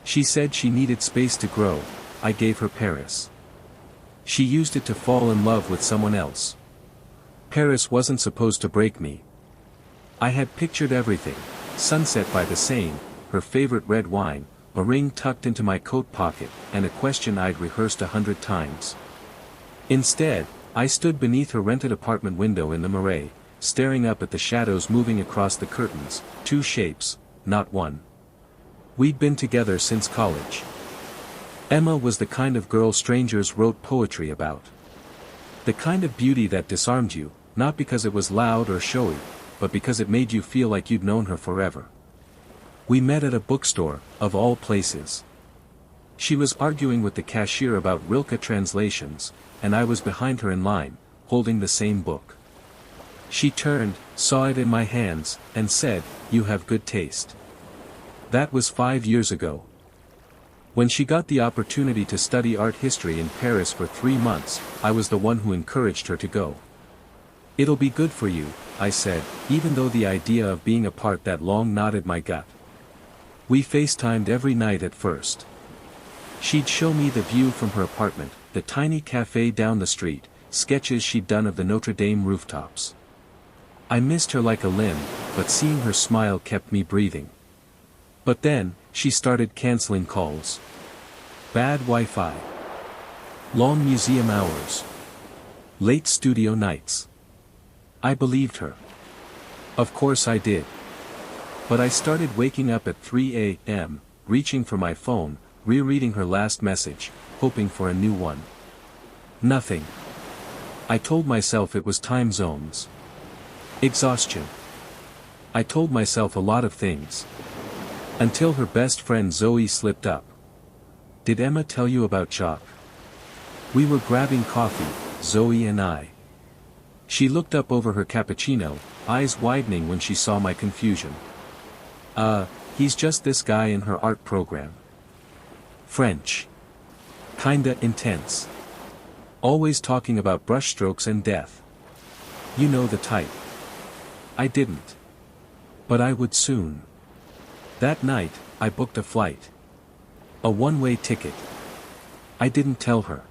She said she needed space to grow. I gave her Paris. She used it to fall in love with someone else. Paris wasn't supposed to break me. I had pictured everything: sunset by the Seine, her favorite red wine, a ring tucked into my coat pocket, and a question I'd rehearsed 100 times. Instead, I stood beneath her rented apartment window in the Marais, staring up at the shadows moving across the curtains, two shapes, not one. We'd been together since college. Emma was the kind of girl strangers wrote poetry about. The kind of beauty that disarmed you, not because it was loud or showy, but because it made you feel like you'd known her forever. We met at a bookstore, of all places. She was arguing with the cashier about Rilke translations, and I was behind her in line, holding the same book. She turned, saw it in my hands, and said, "You have good taste." That was 5 years ago. When she got the opportunity to study art history in Paris for 3 months, I was the one who encouraged her to go. "It'll be good for you," I said, even though the idea of being apart that long knotted my gut. We FaceTimed every night at first. She'd show me the view from her apartment, the tiny cafe down the street, sketches she'd done of the Notre Dame rooftops. I missed her like a limb, but seeing her smile kept me breathing. But then, she started canceling calls. Bad Wi-Fi. Long museum hours. Late studio nights. I believed her. Of course I did. But I started waking up at 3 a.m., reaching for my phone, rereading her last message, hoping for a new one. Nothing. I told myself it was time zones. Exhaustion. I told myself a lot of things. Until her best friend Zoe slipped up. "Did Emma tell you about Jacques?" We were grabbing coffee, Zoe and I. She looked up over her cappuccino, eyes widening when she saw my confusion. He's just this guy in her art program. French. Kinda intense. Always talking about brushstrokes and death. You know the type. I didn't. But I would soon. That night, I booked a flight. A one-way ticket. I didn't tell her.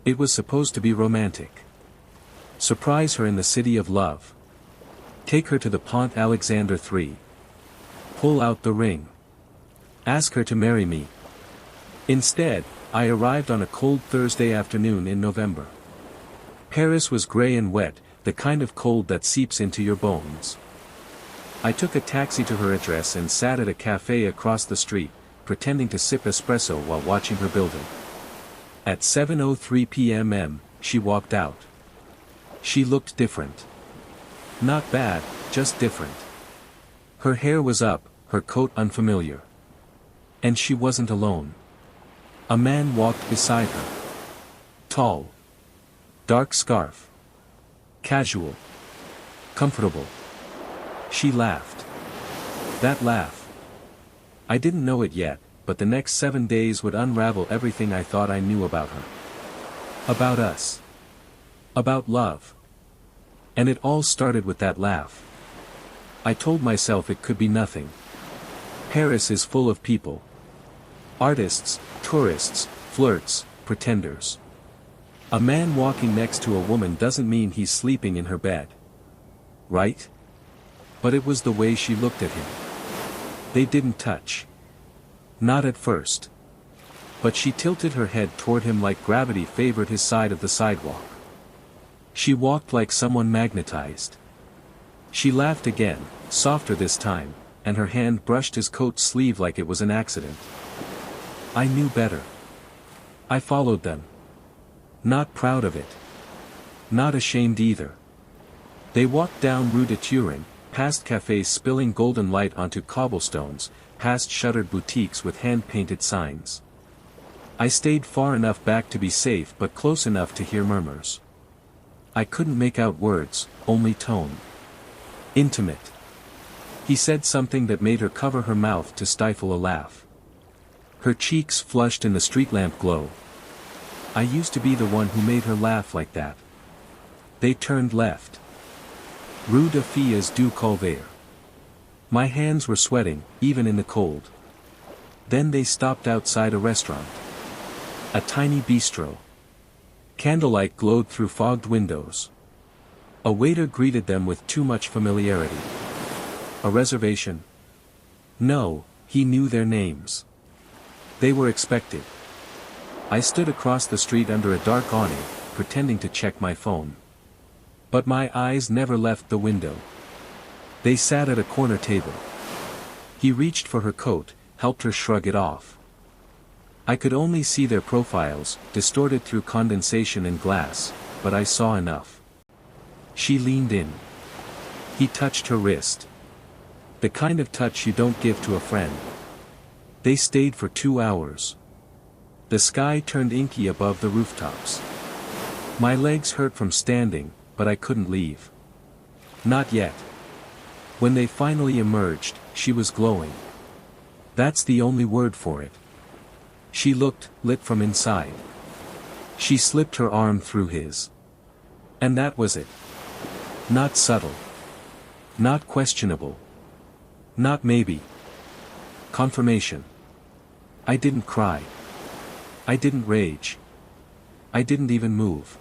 It was supposed to be romantic. Surprise her in the city of love. Take her to the Pont Alexander III. Pull out the ring. Ask her to marry me. Instead, I arrived on a cold Thursday afternoon in November. Paris was gray and wet, the kind of cold that seeps into your bones. I took a taxi to her address and sat at a cafe across the street, pretending to sip espresso while watching her building. At 7:03 p.m. she walked out. She looked different. Not bad, just different. Her hair was up, her coat unfamiliar. And she wasn't alone. A man walked beside her. Tall. Dark scarf. Casual. Comfortable. She laughed. That laugh. I didn't know it yet, but the next 7 days would unravel everything I thought I knew about her. About us. About love. And it all started with that laugh. I told myself it could be nothing. Paris is full of people. Artists, tourists, flirts, pretenders. A man walking next to a woman doesn't mean he's sleeping in her bed. Right? But it was the way she looked at him. They didn't touch. Not at first. But she tilted her head toward him like gravity favored his side of the sidewalk. She walked like someone magnetized. She laughed again, softer this time, and her hand brushed his coat sleeve like it was an accident. I knew better. I followed them. Not proud of it. Not ashamed either. They walked down Rue de Turin, past cafes spilling golden light onto cobblestones, past shuttered boutiques with hand-painted signs. I stayed far enough back to be safe but close enough to hear murmurs. I couldn't make out words, only tone. Intimate. He said something that made her cover her mouth to stifle a laugh. Her cheeks flushed in the street lamp glow. I used to be the one who made her laugh like that. They turned left. Rue de Filles du Calvaire. My hands were sweating, even in the cold. Then they stopped outside a restaurant. A tiny bistro. Candlelight glowed through fogged windows. A waiter greeted them with too much familiarity. A reservation? No, he knew their names. They were expected. I stood across the street under a dark awning, pretending to check my phone. But my eyes never left the window. They sat at a corner table. He reached for her coat, helped her shrug it off. I could only see their profiles, distorted through condensation and glass, but I saw enough. She leaned in. He touched her wrist. The kind of touch you don't give to a friend. They stayed for 2 hours. The sky turned inky above the rooftops. My legs hurt from standing, but I couldn't leave. Not yet. When they finally emerged, she was glowing. That's the only word for it. She looked lit from inside. She slipped her arm through his. And that was it. Not subtle. Not questionable. Not maybe. Confirmation. I didn't cry. I didn't rage. I didn't even move.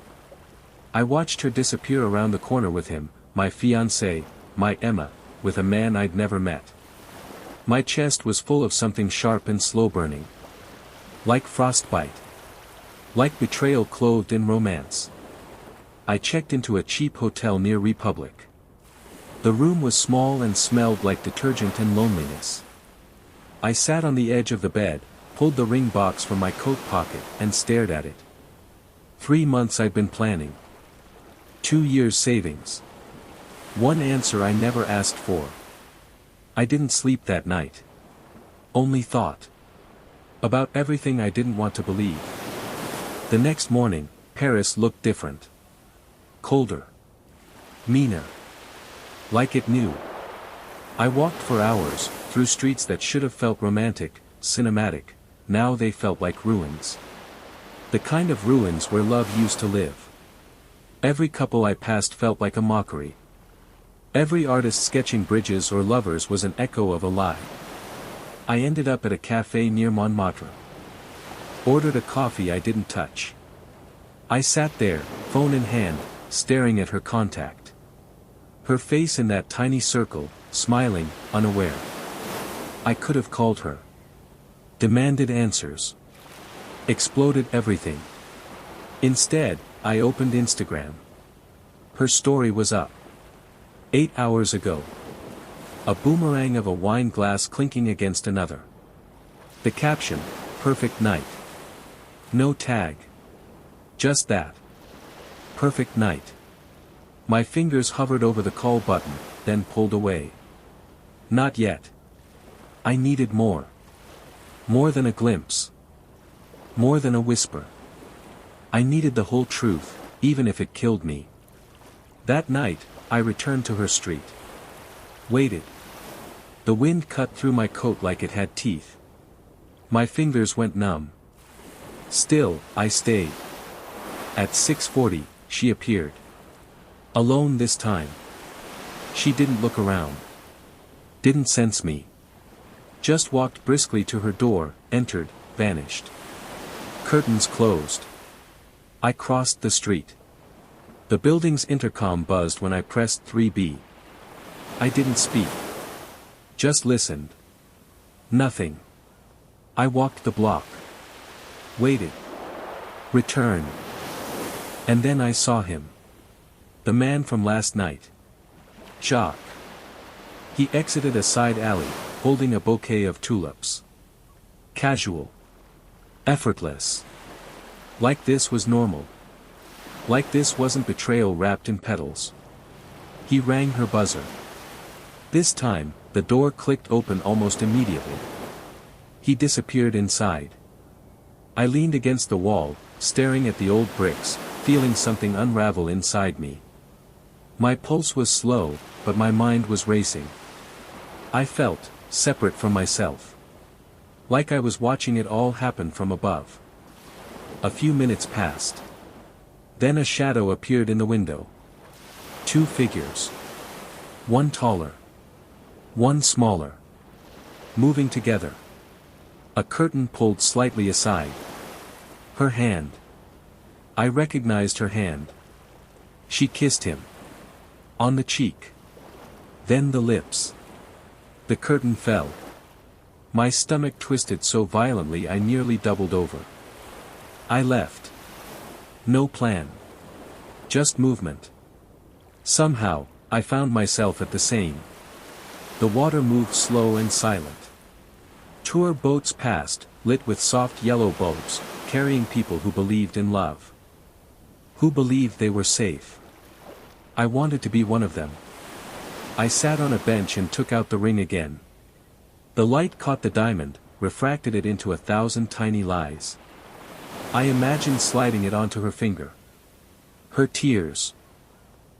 I watched her disappear around the corner with him, my fiancée, my Emma, with a man I'd never met. My chest was full of something sharp and slow-burning. Like frostbite. Like betrayal clothed in romance. I checked into a cheap hotel near Republic. The room was small and smelled like detergent and loneliness. I sat on the edge of the bed, pulled the ring box from my coat pocket, and stared at it. 3 months I'd been planning. 2 years savings. One answer I never asked for. I didn't sleep that night. Only thought. About everything I didn't want to believe. The next morning, Paris looked different. Colder. Meaner. Like it knew. I walked for hours, through streets that should have felt romantic, cinematic, now they felt like ruins. The kind of ruins where love used to live. Every couple I passed felt like a mockery. Every artist sketching bridges or lovers was an echo of a lie. I ended up at a cafe near Montmartre. Ordered a coffee I didn't touch. I sat there, phone in hand, staring at her contact. Her face in that tiny circle, smiling, unaware. I could have called her. Demanded answers. Exploded everything. Instead, I opened Instagram. Her story was up. 8 hours ago. A boomerang of a wine glass clinking against another. The caption, perfect night. No tag. Just that. Perfect night. My fingers hovered over the call button, then pulled away. Not yet. I needed more. More than a glimpse. More than a whisper. I needed the whole truth, even if it killed me. That night, I returned to her street. Waited. The wind cut through my coat like it had teeth. My fingers went numb. Still, I stayed. At 6:40, she appeared. Alone this time. She didn't look around. Didn't sense me. Just walked briskly to her door, entered, vanished. Curtains closed. I crossed the street. The building's intercom buzzed when I pressed 3B. I didn't speak. Just listened. Nothing. I walked the block. Waited. Returned. And then I saw him. The man from last night. Jacques. He exited a side alley, holding a bouquet of tulips. Casual. Effortless. Like this was normal. Like this wasn't betrayal wrapped in petals. He rang her buzzer. This time, the door clicked open almost immediately. He disappeared inside. I leaned against the wall, staring at the old bricks, feeling something unravel inside me. My pulse was slow, but my mind was racing. I felt, separate from myself. Like I was watching it all happen from above. A few minutes passed. Then a shadow appeared in the window. 2 figures. One taller. One smaller. Moving together. A curtain pulled slightly aside. Her hand. I recognized her hand. She kissed him. On the cheek. Then the lips. The curtain fell. My stomach twisted so violently I nearly doubled over. I left. No plan. Just movement. Somehow, I found myself at the Seine. The water moved slow and silent. Tour boats passed, lit with soft yellow bulbs, carrying people who believed in love. Who believed they were safe. I wanted to be one of them. I sat on a bench and took out the ring again. The light caught the diamond, refracted it into 1,000 tiny lies. I imagined sliding it onto her finger. Her tears.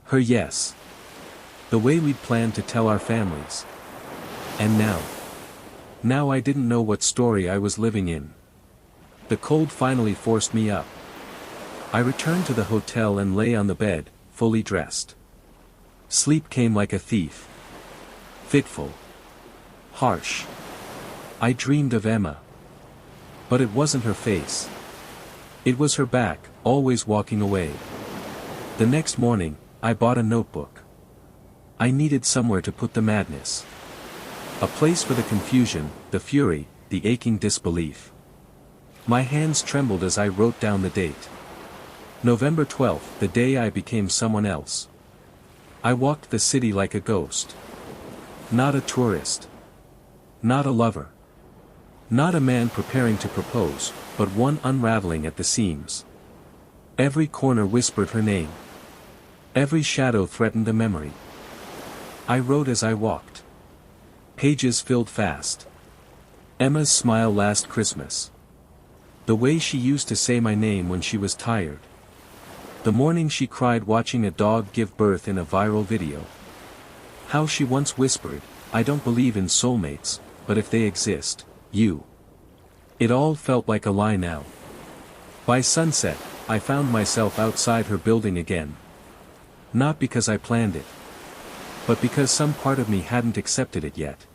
Her yes. The way we'd planned to tell our families. And now. Now I didn't know what story I was living in. The cold finally forced me up. I returned to the hotel and lay on the bed, fully dressed. Sleep came like a thief. Fitful. Harsh. I dreamed of Emma. But it wasn't her face. It was her back, always walking away. The next morning, I bought a notebook. I needed somewhere to put the madness. A place for the confusion, the fury, the aching disbelief. My hands trembled as I wrote down the date. November 12th, the day I became someone else. I walked the city like a ghost. Not a tourist. Not a lover. Not a man preparing to propose, but one unraveling at the seams. Every corner whispered her name. Every shadow threatened a memory. I wrote as I walked. Pages filled fast. Emma's smile last Christmas. The way she used to say my name when she was tired. The morning she cried watching a dog give birth in a viral video. How she once whispered, "I don't believe in soulmates, but if they exist, you." It all felt like a lie now. By sunset, I found myself outside her building again. Not because I planned it. But because some part of me hadn't accepted it yet.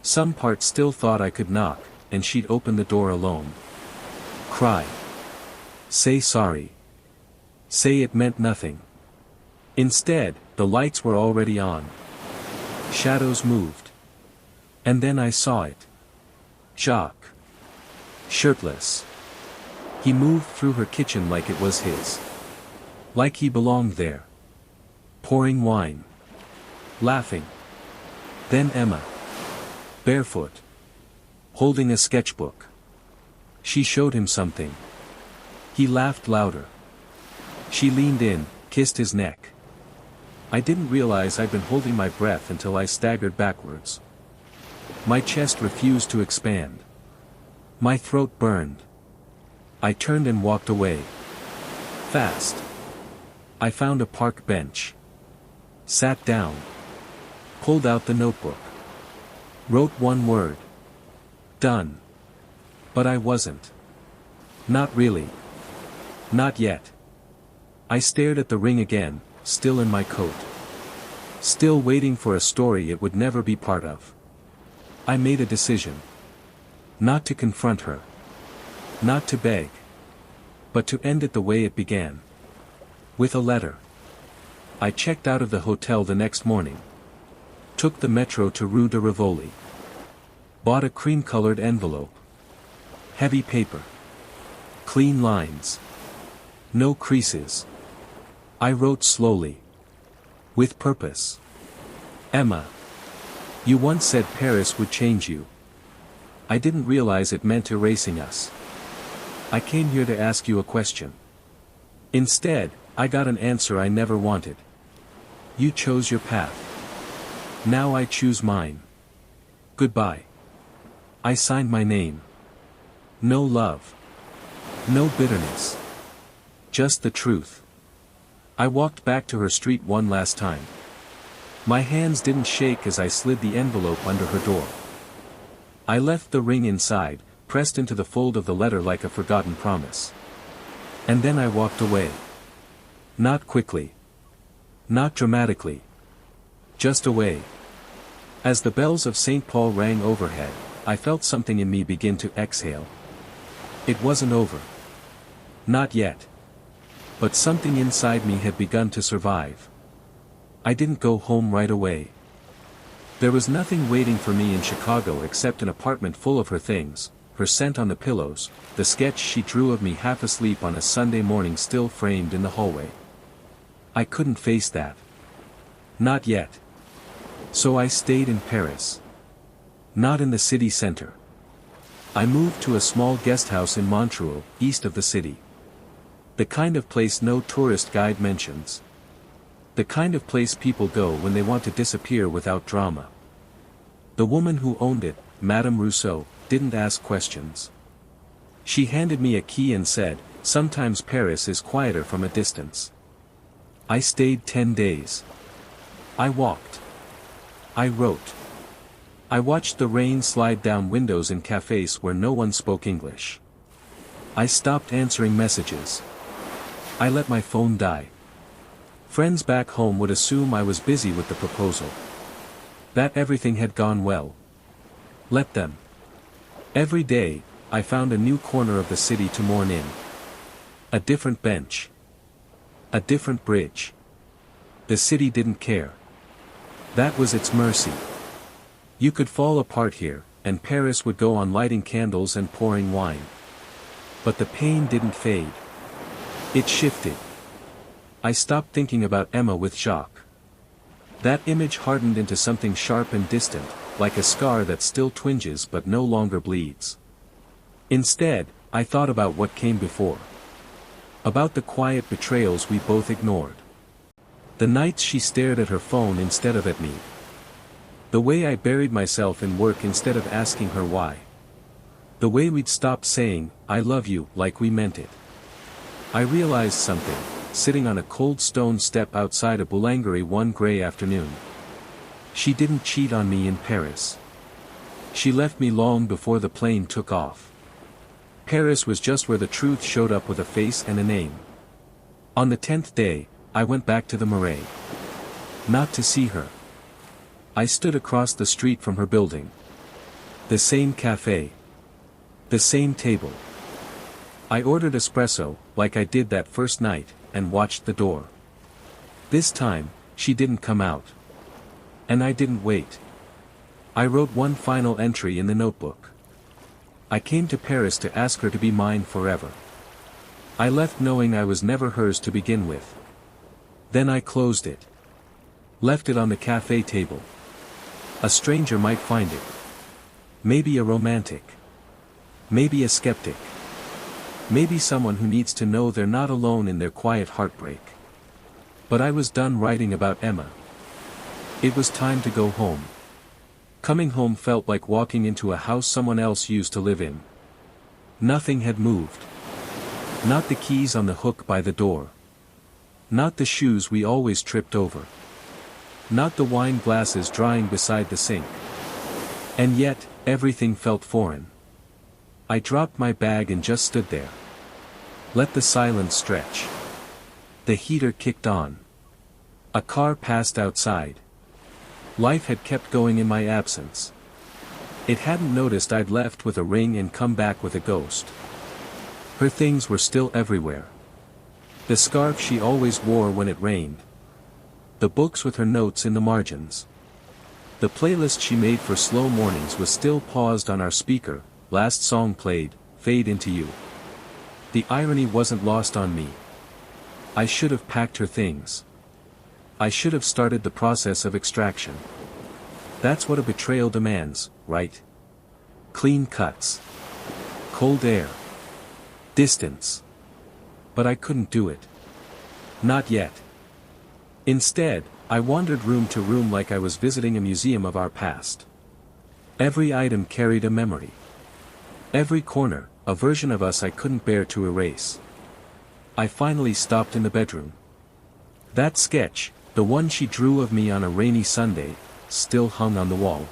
Some part still thought I could knock, and she'd open the door alone. Cry. Say sorry. Say it meant nothing. Instead, the lights were already on. Shadows moved. And then I saw it. Jacques. Shirtless. He moved through her kitchen like it was his. Like he belonged there. Pouring wine. Laughing. Then Emma. Barefoot. Holding a sketchbook. She showed him something. He laughed louder. She leaned in, kissed his neck. I didn't realize I'd been holding my breath until I staggered backwards. My chest refused to expand. My throat burned. I turned and walked away. Fast. I found a park bench. Sat down. Pulled out the notebook. Wrote one word. Done. But I wasn't. Not really. Not yet. I stared at the ring again, still in my coat. Still waiting for a story it would never be part of. I made a decision. Not to confront her. Not to beg. But to end it the way it began. With a letter. I checked out of the hotel the next morning. Took the metro to Rue de Rivoli. Bought a cream-colored envelope. Heavy paper. Clean lines. No creases. I wrote slowly. With purpose. Emma. You once said Paris would change you. I didn't realize it meant erasing us. I came here to ask you a question. Instead, I got an answer I never wanted. You chose your path. Now I choose mine. Goodbye. I signed my name. No love. No bitterness. Just the truth. I walked back to her street one last time. My hands didn't shake as I slid the envelope under her door. I left the ring inside, pressed into the fold of the letter like a forgotten promise. And then I walked away. Not quickly. Not dramatically. Just away. As the bells of St. Paul rang overhead, I felt something in me begin to exhale. It wasn't over. Not yet. But something inside me had begun to survive. I didn't go home right away. There was nothing waiting for me in Chicago except an apartment full of her things, her scent on the pillows, the sketch she drew of me half asleep on a Sunday morning still framed in the hallway. I couldn't face that. Not yet. So I stayed in Paris. Not in the city center. I moved to a small guest house in Montreuil, east of the city. The kind of place no tourist guide mentions. The kind of place people go when they want to disappear without drama. The woman who owned it, Madame Rousseau, didn't ask questions. She handed me a key and said, "Sometimes Paris is quieter from a distance." I stayed 10 days. I walked. I wrote. I watched the rain slide down windows in cafes where no one spoke English. I stopped answering messages. I let my phone die. Friends back home would assume I was busy with the proposal. That everything had gone well. Let them. Every day, I found a new corner of the city to mourn in. A different bench. A different bridge. The city didn't care. That was its mercy. You could fall apart here, and Paris would go on lighting candles and pouring wine. But the pain didn't fade. It shifted. I stopped thinking about Emma with Jacques. That image hardened into something sharp and distant, like a scar that still twinges but no longer bleeds. Instead, I thought about what came before. About the quiet betrayals we both ignored. The nights she stared at her phone instead of at me. The way I buried myself in work instead of asking her why. The way we'd stopped saying, "I love you," like we meant it. I realized something, sitting on a cold stone step outside a boulangerie one gray afternoon. She didn't cheat on me in Paris. She left me long before the plane took off. Paris was just where the truth showed up with a face and a name. On the 10th day, I went back to the Marais. Not to see her. I stood across the street from her building. The same cafe. The same table. I ordered espresso, like I did that first night, and watched the door. This time, she didn't come out. And I didn't wait. I wrote one final entry in the notebook. I came to Paris to ask her to be mine forever. I left knowing I was never hers to begin with. Then I closed it. Left it on the cafe table. A stranger might find it. Maybe a romantic. Maybe a skeptic. Maybe someone who needs to know they're not alone in their quiet heartbreak. But I was done writing about Emma. It was time to go home. Coming home felt like walking into a house someone else used to live in. Nothing had moved. Not the keys on the hook by the door. Not the shoes we always tripped over. Not the wine glasses drying beside the sink. And yet, everything felt foreign. I dropped my bag and just stood there. Let the silence stretch. The heater kicked on. A car passed outside. Life had kept going in my absence. It hadn't noticed I'd left with a ring and come back with a ghost. Her things were still everywhere. The scarf she always wore when it rained. The books with her notes in the margins. The playlist she made for slow mornings was still paused on our speaker. Last song played, "Fade Into You." The irony wasn't lost on me. I should have packed her things. I should have started the process of extraction. That's what a betrayal demands, right? Clean cuts. Cold air. Distance. But I couldn't do it. Not yet. Instead, I wandered room to room like I was visiting a museum of our past. Every item carried a memory. Every corner, a version of us I couldn't bear to erase. I finally stopped in the bedroom. That sketch, the one she drew of me on a rainy Sunday, still hung on the wall.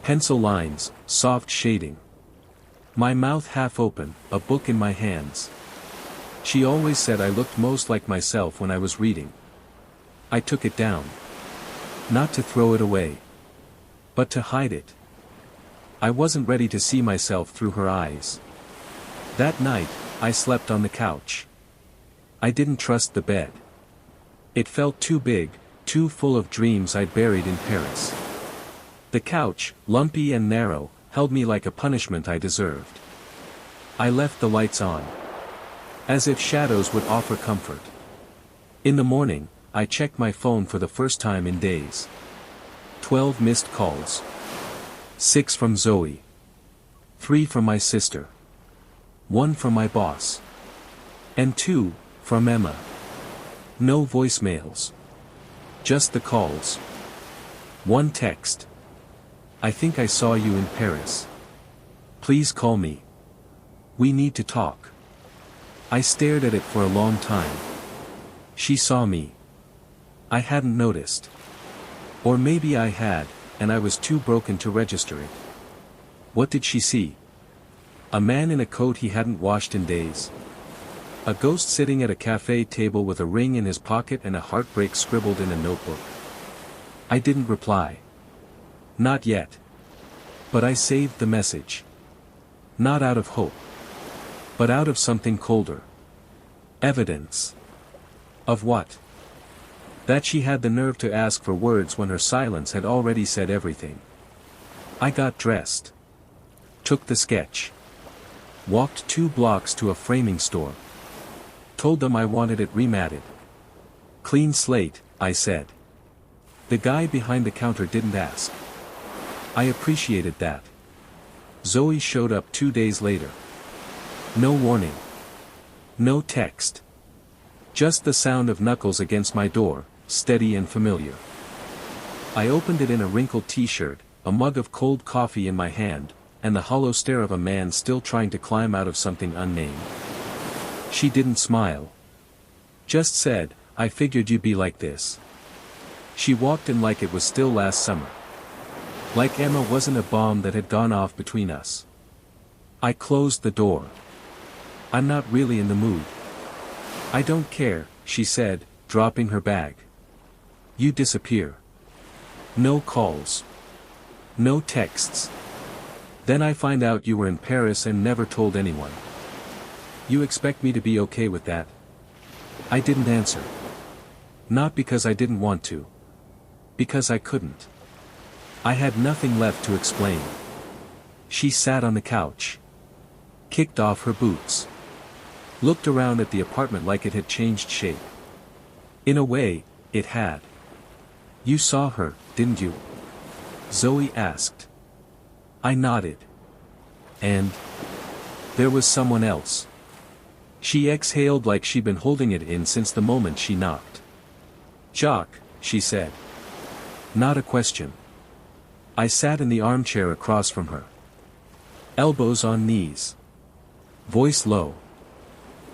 Pencil lines, soft shading. My mouth half open, a book in my hands. She always said I looked most like myself when I was reading. I took it down. Not to throw it away. But to hide it. I wasn't ready to see myself through her eyes. That night, I slept on the couch. I didn't trust the bed. It felt too big, too full of dreams I'd buried in Paris. The couch, lumpy and narrow, held me like a punishment I deserved. I left the lights on, as if shadows would offer comfort. In the morning, I checked my phone for the first time in days. 12 missed calls. 6 from Zoe. 3 from my sister. 1 from my boss. And 2 from Emma. No voicemails. Just the calls. 1 text. I think I saw you in Paris. Please call me. We need to talk. I stared at it for a long time. She saw me. I hadn't noticed. Or maybe I had, and I was too broken to register it. What did she see? A man in a coat he hadn't washed in days. A ghost sitting at a cafe table with a ring in his pocket and a heartbreak scribbled in a notebook. I didn't reply. Not yet. But I saved the message. Not out of hope, but out of something colder. Evidence. Of what? That she had the nerve to ask for words when her silence had already said everything. I got dressed. Took the sketch. Walked 2 blocks to a framing store. Told them I wanted it rematted. Clean slate, I said. The guy behind the counter didn't ask. I appreciated that. Zoe showed up 2 days later. No warning. No text. Just the sound of knuckles against my door, steady and familiar. I opened it in a wrinkled t-shirt, a mug of cold coffee in my hand, and the hollow stare of a man still trying to climb out of something unnamed. She didn't smile. Just said, I figured you'd be like this. She walked in like it was still last summer. Like Emma wasn't a bomb that had gone off between us. I closed the door. I'm not really in the mood. I don't care, she said, dropping her bag. You disappear. No calls. No texts. Then I find out you were in Paris and never told anyone. You expect me to be okay with that? I didn't answer. Not because I didn't want to. Because I couldn't. I had nothing left to explain. She sat on the couch. Kicked off her boots. Looked around at the apartment like it had changed shape. In a way, it had. You saw her, didn't you? Zoe asked. I nodded. And? There was someone else. She exhaled like she'd been holding it in since the moment she knocked. Jacques, she said. Not a question. I sat in the armchair across from her. Elbows on knees. Voice low.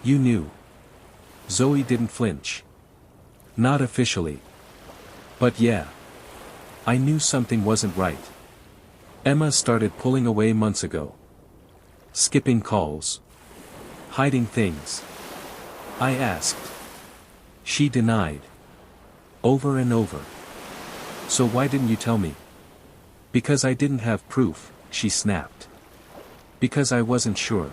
You knew. Zoe didn't flinch. Not officially. But yeah. I knew something wasn't right. Emma started pulling away months ago. Skipping calls. Hiding things. I asked. She denied. Over and over. So why didn't you tell me? Because I didn't have proof, she snapped. Because I wasn't sure.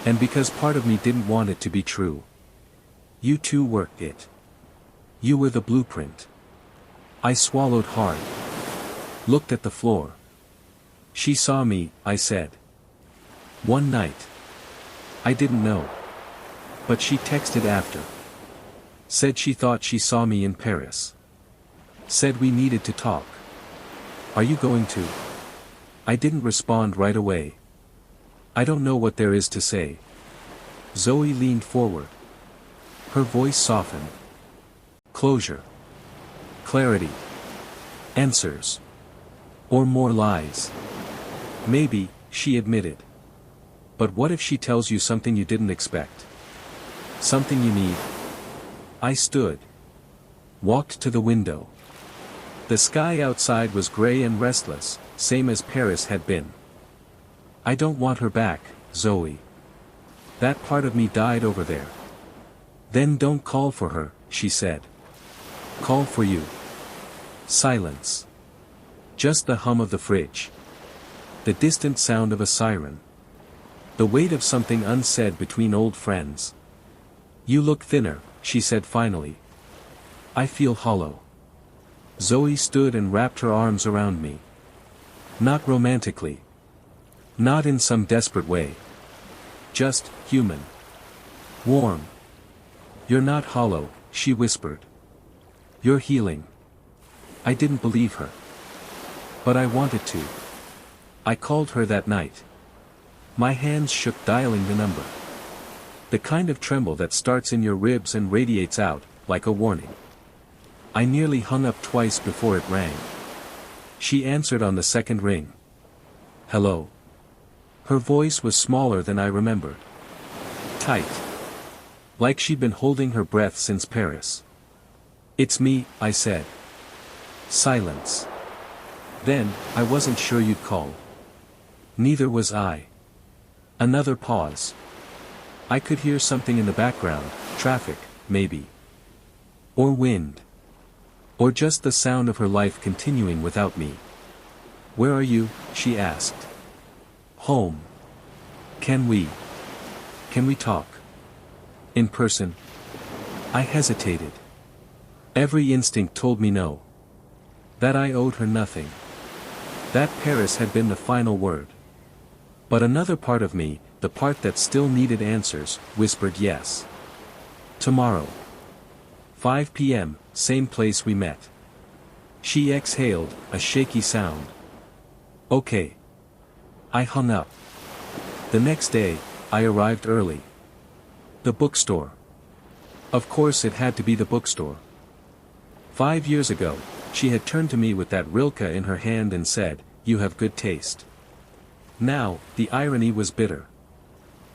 And because part of me didn't want it to be true. You two worked it. You were the blueprint. I swallowed hard. Looked at the floor. She saw me, I said. One night. I didn't know. But she texted after. Said she thought she saw me in Paris. Said we needed to talk. Are you going to? I didn't respond right away. I don't know what there is to say. Zoe leaned forward. Her voice softened. Closure. Clarity. Answers. Or more lies. Maybe, she admitted. But what if she tells you something you didn't expect? Something you need? I stood. Walked to the window. The sky outside was gray and restless, same as Paris had been. I don't want her back, Zoe. That part of me died over there. Then don't call for her, she said. Call for you. Silence. Just the hum of the fridge. The distant sound of a siren. The weight of something unsaid between old friends. You look thinner, she said finally. I feel hollow. Zoe stood and wrapped her arms around me. Not romantically. Not in some desperate way. Just, human. Warm. You're not hollow, she whispered. You're healing. I didn't believe her. But I wanted to. I called her that night. My hands shook dialing the number. The kind of tremble that starts in your ribs and radiates out, like a warning. I nearly hung up twice before it rang. She answered on the second ring. Hello. Her voice was smaller than I remembered. Tight. Like she'd been holding her breath since Paris. It's me, I said. Silence. Then, I wasn't sure you'd call. Neither was I. Another pause. I could hear something in the background, traffic, maybe. Or wind. Or just the sound of her life continuing without me. Where are you? She asked. Home. Can we talk? In person? I hesitated. Every instinct told me no. That I owed her nothing. That Paris had been the final word. But another part of me, the part that still needed answers, whispered yes. Tomorrow. 5 p.m., same place we met. She exhaled, a shaky sound. Okay. I hung up. The next day, I arrived early. The bookstore. Of course it had to be the bookstore. 5 years ago, she had turned to me with that Rilke in her hand and said, "You have good taste." Now, the irony was bitter.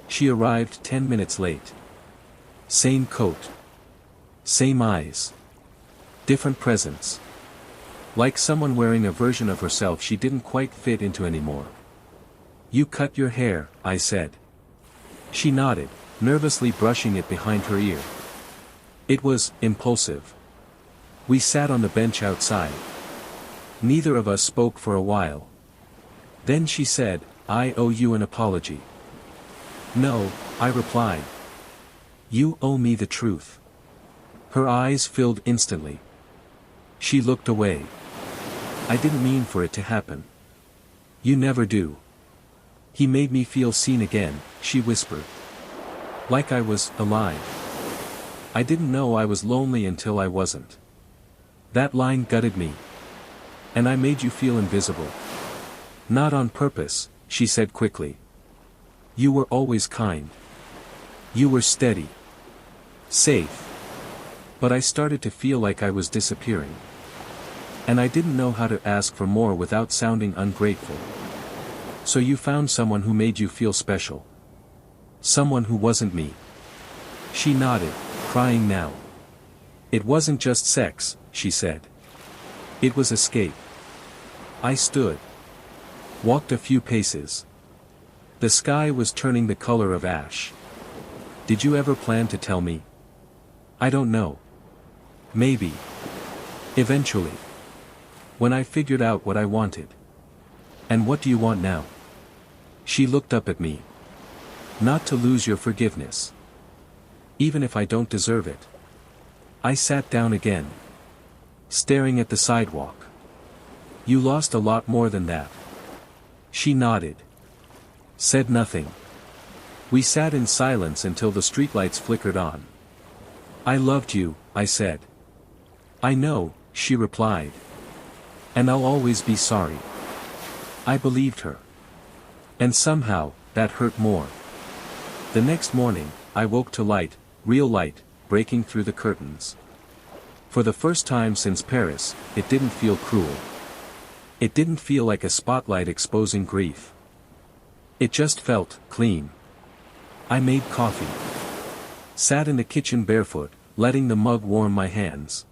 She arrived 10 minutes late. Same coat. Same eyes. Different presence. Like someone wearing a version of herself she didn't quite fit into anymore. You cut your hair, I said. She nodded, nervously brushing it behind her ear. It was impulsive. We sat on the bench outside. Neither of us spoke for a while. Then she said, "I owe you an apology." "No," I replied. "You owe me the truth." Her eyes filled instantly. She looked away. "I didn't mean for it to happen." "You never do." "He made me feel seen again," she whispered. "Like I was alive. I didn't know I was lonely until I wasn't." That line gutted me. "And I made you feel invisible." "Not on purpose," she said quickly. "You were always kind. You were steady. Safe. But I started to feel like I was disappearing. And I didn't know how to ask for more without sounding ungrateful. So you found someone who made you feel special. Someone who wasn't me." She nodded, crying now. "It wasn't just sex," she said. "It was escape." I stood. Walked a few paces. The sky was turning the color of ash. "Did you ever plan to tell me?" "I don't know. Maybe. Eventually. When I figured out what I wanted." "And what do you want now?" She looked up at me. "Not to lose your forgiveness. Even if I don't deserve it." I sat down again. Staring at the sidewalk. "You lost a lot more than that." She nodded. Said nothing. We sat in silence until the streetlights flickered on. "I loved you," I said. "I know," she replied. "And I'll always be sorry." I believed her. And somehow, that hurt more. The next morning, I woke to light, real light, breaking through the curtains. For the first time since Paris, it didn't feel cruel. It didn't feel like a spotlight exposing grief. It just felt clean. I made coffee. Sat in the kitchen barefoot, letting the mug warm my hands.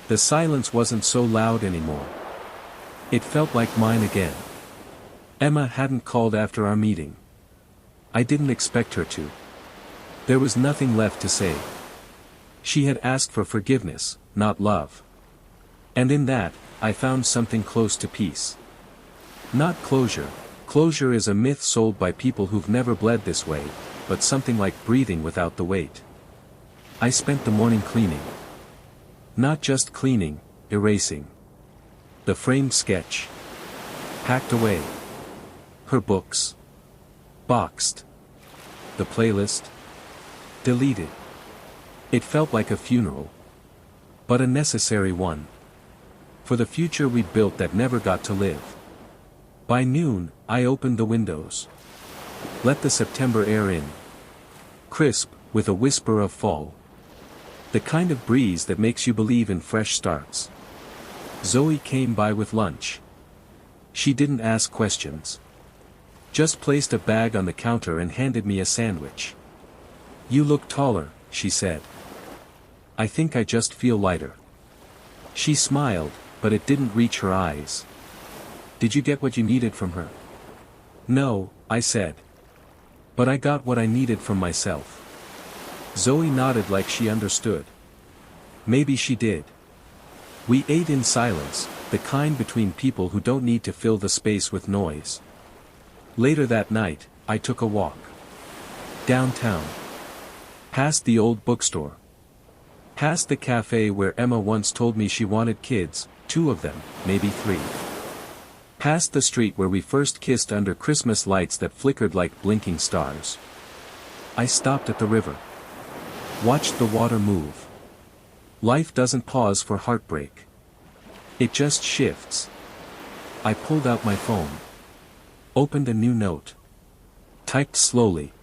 The silence wasn't so loud anymore. It felt like mine again. Emma hadn't called after our meeting. I didn't expect her to. There was nothing left to say. She had asked for forgiveness, not love. And in that, I found something close to peace. Not closure, Closure is a myth sold by people who've never bled this way, but something like breathing without the weight. I spent the morning cleaning. Not just cleaning, erasing. The framed sketch. Packed away. Her books. Boxed. The playlist. Deleted. It felt like a funeral. But a necessary one. For the future we'd built that never got to live. By noon, I opened the windows. Let the September air in. Crisp, with a whisper of fall. The kind of breeze that makes you believe in fresh starts. Zoe came by with lunch. She didn't ask questions. Just placed a bag on the counter and handed me a sandwich. "You look taller," she said. "I think I just feel lighter." She smiled, but it didn't reach her eyes. "Did you get what you needed from her?" "No," I said. "But I got what I needed from myself." Zoe nodded like she understood. Maybe she did. We ate in silence, the kind between people who don't need to fill the space with noise. Later that night, I took a walk. Downtown. Past the old bookstore. Past the cafe where Emma once told me she wanted kids, 2 of them, maybe 3. Past the street where we first kissed under Christmas lights that flickered like blinking stars. I stopped at the river. Watched the water move. Life doesn't pause for heartbreak. It just shifts. I pulled out my phone. Opened a new note. Typed slowly.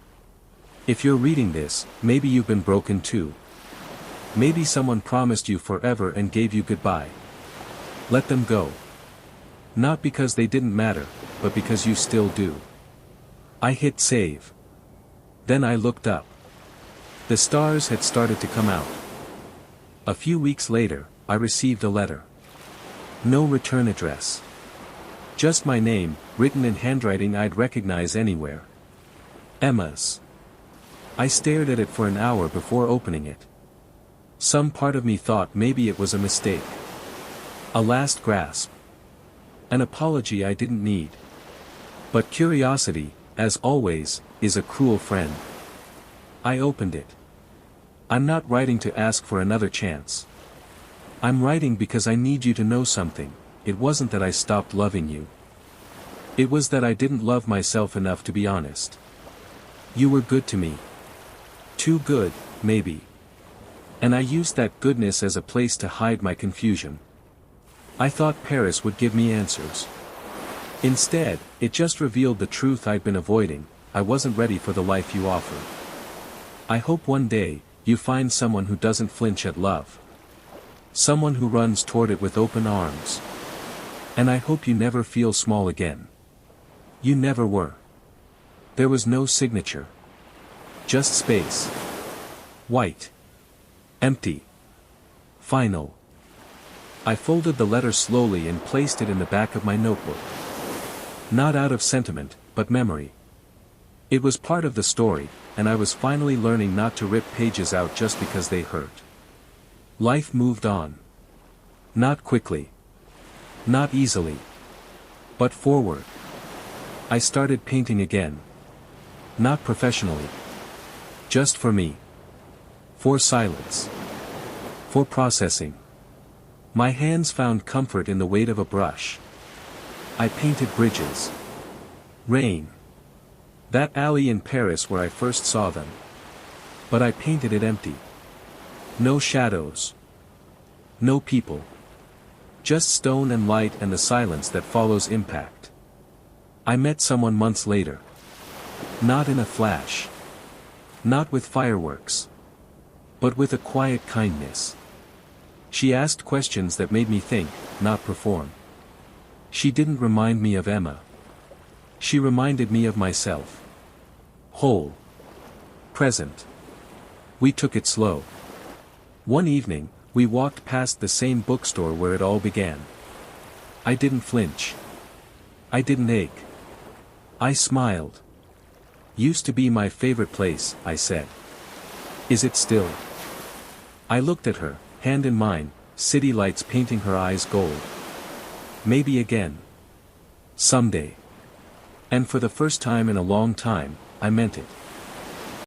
"If you're reading this, maybe you've been broken too. Maybe someone promised you forever and gave you goodbye. Let them go. Not because they didn't matter, but because you still do." I hit save. Then I looked up. The stars had started to come out. A few weeks later, I received a letter. No return address. Just my name, written in handwriting I'd recognize anywhere. Emma's. I stared at it for an hour before opening it. Some part of me thought maybe it was a mistake. A last grasp. An apology I didn't need. But curiosity, as always, is a cruel friend. I opened it. I'm not writing to ask for another chance. I'm writing because I need you to know something. It wasn't that I stopped loving you. It was that I didn't love myself enough to be honest. You were good to me. Too good, maybe. And I used that goodness as a place to hide my confusion. I thought Paris would give me answers. Instead, it just revealed the truth I'd been avoiding. I wasn't ready for the life you offered. I hope one day, you find someone who doesn't flinch at love. Someone who runs toward it with open arms. And I hope you never feel small again. You never were. There was no signature. Just space. White. Empty. Final. I folded the letter slowly and placed it in the back of my notebook. Not out of sentiment, but memory. It was part of the story, and I was finally learning not to rip pages out just because they hurt. Life moved on. Not quickly. Not easily. But forward. I started painting again. Not professionally. Just for me. For silence. For processing. My hands found comfort in the weight of a brush. I painted bridges. Rain. That alley in Paris where I first saw them. But I painted it empty. No shadows. No people. Just stone and light and the silence that follows impact. I met someone months later. Not in a flash. Not with fireworks. But with a quiet kindness. She asked questions that made me think, not perform. She didn't remind me of Emma. She reminded me of myself. Whole. Present. We took it slow. One evening, we walked past the same bookstore where it all began. I didn't flinch. I didn't ache. I smiled. Used to be my favorite place, I said. Is it still? I looked at her, hand in mine, city lights painting her eyes gold. Maybe again. Someday. And for the first time in a long time, I meant it.